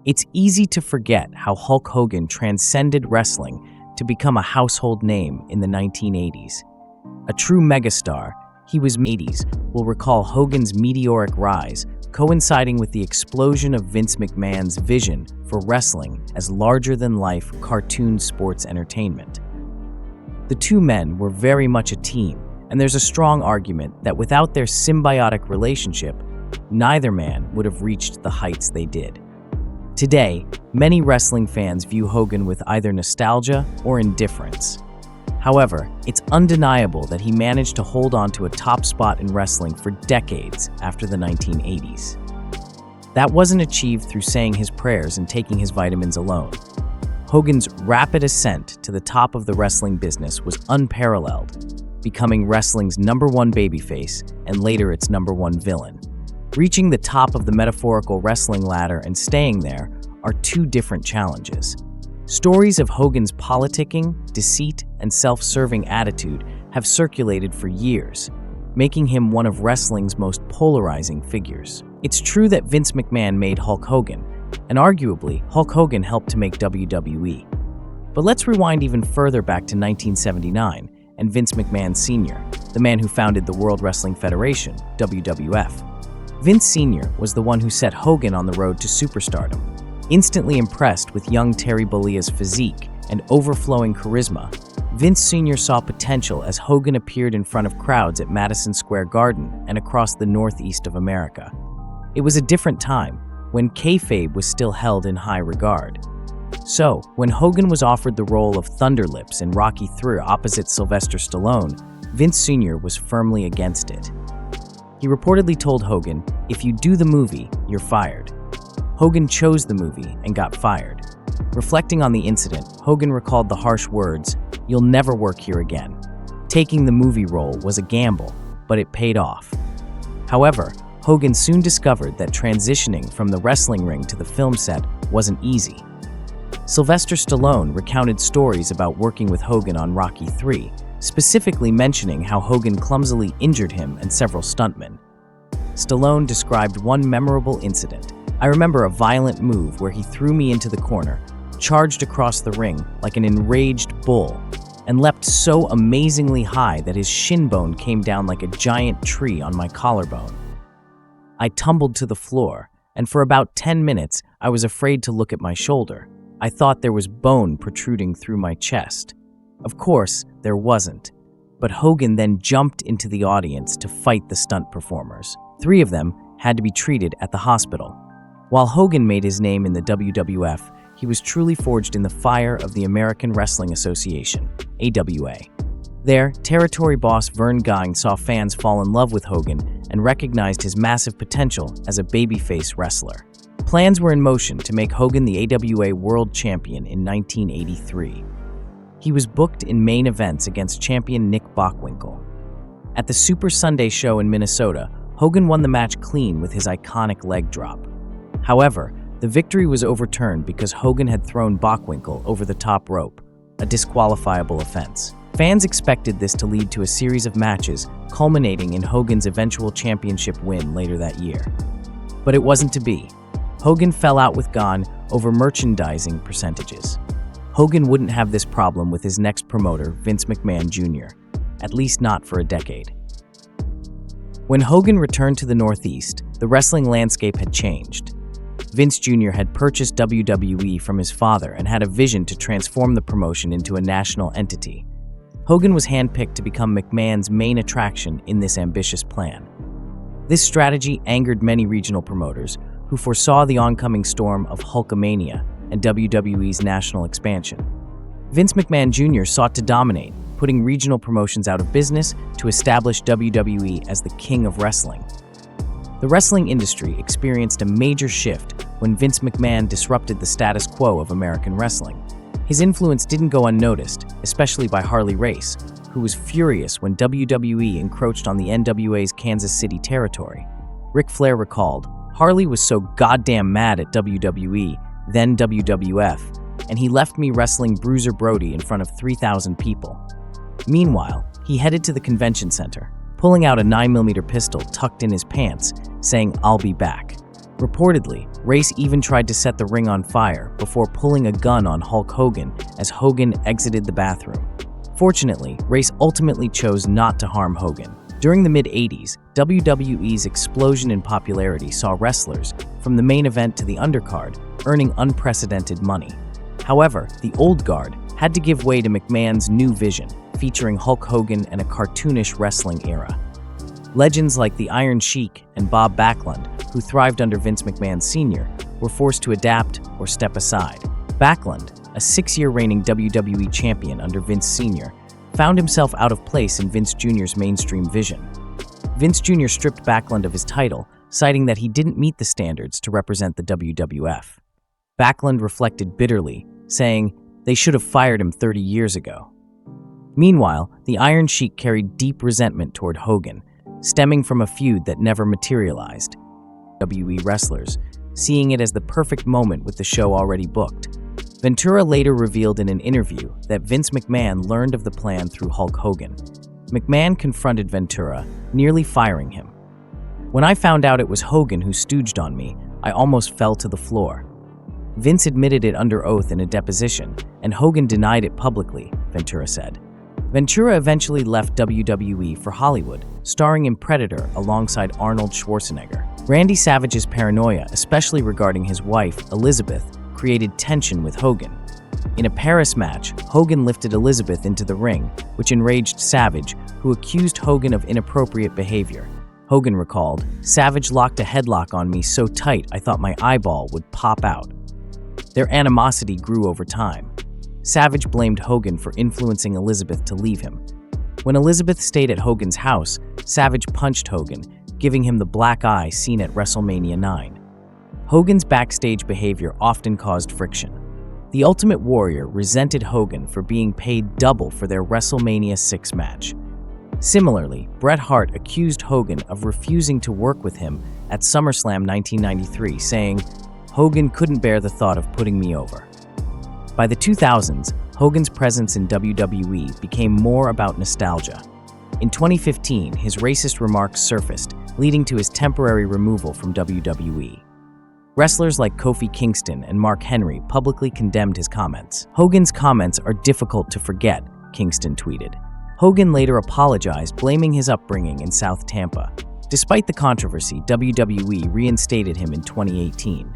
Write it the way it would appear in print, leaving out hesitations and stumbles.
It's easy to forget how Hulk Hogan transcended wrestling to become a household name in the 1980s. A true megastar, he was 80s will recall Hogan's meteoric rise, coinciding with the explosion of Vince McMahon's vision for wrestling as larger-than-life cartoon sports entertainment. The two men were very much a team, and there's a strong argument that without their symbiotic relationship, neither man would have reached the heights they did. Today, many wrestling fans view Hogan with either nostalgia or indifference. However, it's undeniable that he managed to hold on to a top spot in wrestling for decades after the 1980s. That wasn't achieved through saying his prayers and taking his vitamins alone. Hogan's rapid ascent to the top of the wrestling business was unparalleled, becoming wrestling's #1 babyface and later its #1 villain. Reaching the top of the metaphorical wrestling ladder and staying there are two different challenges. Stories of Hogan's politicking, deceit, and self-serving attitude have circulated for years, making him one of wrestling's most polarizing figures. It's true that Vince McMahon made Hulk Hogan, and arguably, Hulk Hogan helped to make WWE. But let's rewind even further back to 1979 and Vince McMahon Sr., the man who founded the World Wrestling Federation, WWF. Vince Sr. was the one who set Hogan on the road to superstardom. Instantly impressed with young Terry Bollea's physique and overflowing charisma, Vince Sr. saw potential as Hogan appeared in front of crowds at Madison Square Garden and across the northeast of America. It was a different time, when kayfabe was still held in high regard. So, when Hogan was offered the role of Thunderlips in Rocky III opposite Sylvester Stallone, Vince Sr. was firmly against it. He reportedly told Hogan, "If you do the movie, you're fired." Hogan chose the movie and got fired. Reflecting on the incident, Hogan recalled the harsh words, "You'll never work here again." Taking the movie role was a gamble, but it paid off. However, Hogan soon discovered that transitioning from the wrestling ring to the film set wasn't easy. Sylvester Stallone recounted stories about working with Hogan on Rocky III, specifically mentioning how Hogan clumsily injured him and several stuntmen. Stallone described one memorable incident. "I remember a violent move where he threw me into the corner, charged across the ring like an enraged bull, and leapt so amazingly high that his shin bone came down like a giant tree on my collarbone. I tumbled to the floor, and for about 10 minutes, I was afraid to look at my shoulder. I thought there was bone protruding through my chest. Of course, there wasn't. But Hogan then jumped into the audience to fight the stunt performers. 3 of them had to be treated at the hospital. While Hogan made his name in the WWF, he was truly forged in the fire of the American Wrestling Association, AWA. There, territory boss Verne Gagne saw fans fall in love with Hogan and recognized his massive potential as a babyface wrestler. Plans were in motion to make Hogan the AWA World Champion in 1983. He was booked in main events against champion Nick Bockwinkel. At the Super Sunday show in Minnesota, Hogan won the match clean with his iconic leg drop. However, the victory was overturned because Hogan had thrown Bockwinkel over the top rope, a disqualifiable offense. Fans expected this to lead to a series of matches, culminating in Hogan's eventual championship win later that year. But it wasn't to be. Hogan fell out with Gagne over merchandising percentages. Hogan wouldn't have this problem with his next promoter, Vince McMahon Jr., at least not for a decade. When Hogan returned to the Northeast, the wrestling landscape had changed. Vince Jr. had purchased WWE from his father and had a vision to transform the promotion into a national entity. Hogan was handpicked to become McMahon's main attraction in this ambitious plan. This strategy angered many regional promoters who foresaw the oncoming storm of Hulkamania and WWE's national expansion. Vince McMahon Jr. sought to dominate, putting regional promotions out of business to establish WWE as the king of wrestling. The wrestling industry experienced a major shift when Vince McMahon disrupted the status quo of American wrestling. His influence didn't go unnoticed, especially by Harley Race, who was furious when WWE encroached on the NWA's Kansas City territory. Ric Flair recalled, "Harley was so goddamn mad at WWE, then WWF, and he left me wrestling Bruiser Brody in front of 3,000 people." Meanwhile, he headed to the convention center, pulling out a 9mm pistol tucked in his pants, saying, "I'll be back." Reportedly, Race even tried to set the ring on fire before pulling a gun on Hulk Hogan as Hogan exited the bathroom. Fortunately, Race ultimately chose not to harm Hogan. During the mid-80s, WWE's explosion in popularity saw wrestlers, from the main event to the undercard, earning unprecedented money. However, the old guard had to give way to McMahon's new vision, featuring Hulk Hogan and a cartoonish wrestling era. Legends like the Iron Sheik and Bob Backlund, who thrived under Vince McMahon Sr., were forced to adapt or step aside. Backlund, a 6-year reigning WWE champion under Vince Sr., found himself out of place in Vince Jr.'s mainstream vision. Vince Jr. stripped Backlund of his title, citing that he didn't meet the standards to represent the WWF. Backlund reflected bitterly, saying, "They should have fired him 30 years ago." Meanwhile, the Iron Sheik carried deep resentment toward Hogan, stemming from a feud that never materialized. WWE wrestlers, seeing it as the perfect moment with the show already booked. Ventura later revealed in an interview that Vince McMahon learned of the plan through Hulk Hogan. McMahon confronted Ventura, nearly firing him. "When I found out it was Hogan who stooged on me, I almost fell to the floor." Vince admitted it under oath in a deposition, and Hogan denied it publicly, Ventura said. Ventura eventually left WWE for Hollywood, starring in Predator alongside Arnold Schwarzenegger. Randy Savage's paranoia, especially regarding his wife, Elizabeth, created tension with Hogan. In a Paris match, Hogan lifted Elizabeth into the ring, which enraged Savage, who accused Hogan of inappropriate behavior. Hogan recalled, "Savage locked a headlock on me so tight I thought my eyeball would pop out." Their animosity grew over time. Savage blamed Hogan for influencing Elizabeth to leave him. When Elizabeth stayed at Hogan's house, Savage punched Hogan, giving him the black eye seen at WrestleMania 9. Hogan's backstage behavior often caused friction. The Ultimate Warrior resented Hogan for being paid double for their WrestleMania 6 match. Similarly, Bret Hart accused Hogan of refusing to work with him at SummerSlam 1993, saying, "Hogan couldn't bear the thought of putting me over." By the 2000s, Hogan's presence in WWE became more about nostalgia. In 2015, his racist remarks surfaced, leading to his temporary removal from WWE. Wrestlers like Kofi Kingston and Mark Henry publicly condemned his comments. "Hogan's comments are difficult to forget," Kingston tweeted. Hogan later apologized, blaming his upbringing in South Tampa. Despite the controversy, WWE reinstated him in 2018.